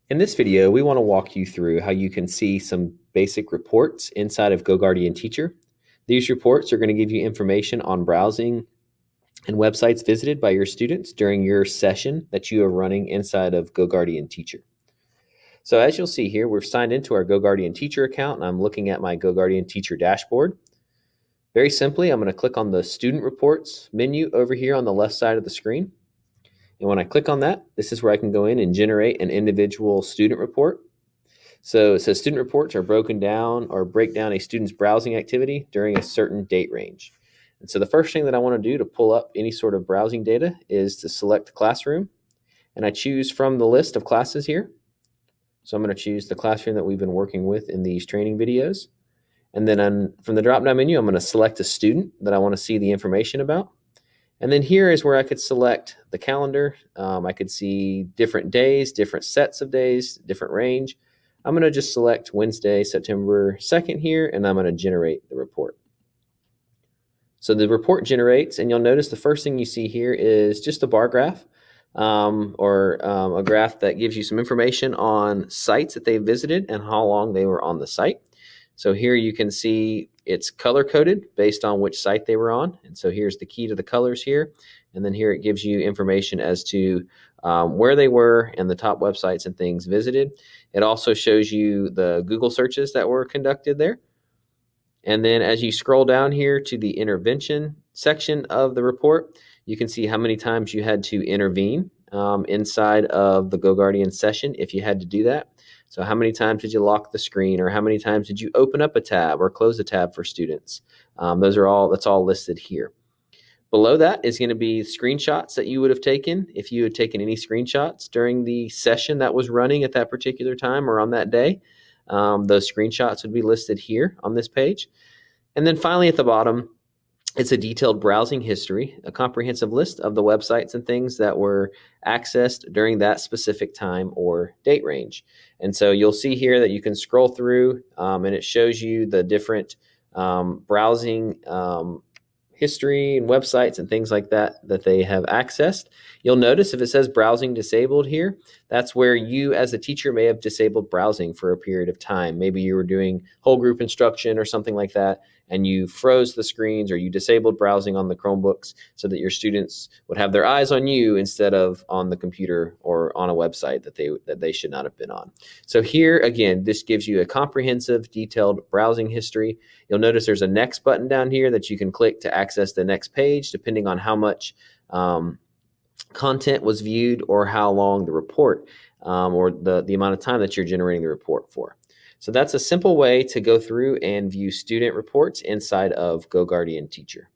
In this video, we want to walk you through how you can see some basic reports inside of GoGuardian Teacher. These reports are going to give you information on browsing and websites visited by your students during your session that you are running inside of GoGuardian Teacher. So as you'll see here, we're signed into our GoGuardian Teacher account, and I'm looking at my GoGuardian Teacher dashboard. Very simply, I'm going to click on the Student Reports menu over here on the left side of the screen. And when I click on that, this is where I can go in and generate an individual student report. So it says student reports are broken down or break down a student's browsing activity during a certain date range. And so the first thing that I want to do to pull up any sort of browsing data is to select classroom. And I choose from the list of classes here. So I'm going to choose the classroom that we've been working with in these training videos. And then from the drop-down menu, I'm going to select a student that I want to see the information about. And then here is where I could select the calendar. I could see different days, different sets of days, different range. I'm going to just select Wednesday, September 2nd here, and I'm going to generate the report. So the report generates, and you'll notice the first thing you see here is just a bar graph or a graph that gives you some information on sites that they visited and how long they were on the site. So here you can see it's color-coded based on which site they were on. And so here's the key to the colors here. And then here it gives you information as to where they were and the top websites and things visited. It also shows you the Google searches that were conducted there. And then as you scroll down here to the intervention section of the report, you can see how many times you had to intervene inside of the GoGuardian session if you had to do that. So how many times did you lock the screen, or how many times did you open up a tab or close a tab for students? That's all listed here. Below that is going to be screenshots that you would have taken if you had taken any screenshots during the session that was running at that particular time or on that day. Those screenshots would be listed here on this page. And then finally at the bottom, it's a detailed browsing history, a comprehensive list of the websites and things that were accessed during that specific time or date range. And so you'll see here that you can scroll through and it shows you the different browsing history and websites and things like that they have accessed. You'll notice if it says browsing disabled here, that's where you as a teacher may have disabled browsing for a period of time. Maybe you were doing whole group instruction or something like that, and you froze the screens or you disabled browsing on the Chromebooks so that your students would have their eyes on you instead of on the computer or on a website that they should not have been on. So here, again, this gives you a comprehensive, detailed browsing history. You'll notice there's a next button down here that you can click to access the next page, depending on how much content was viewed or how long the report or the amount of time that you're generating the report for. So that's a simple way to go through and view student reports inside of GoGuardian Teacher.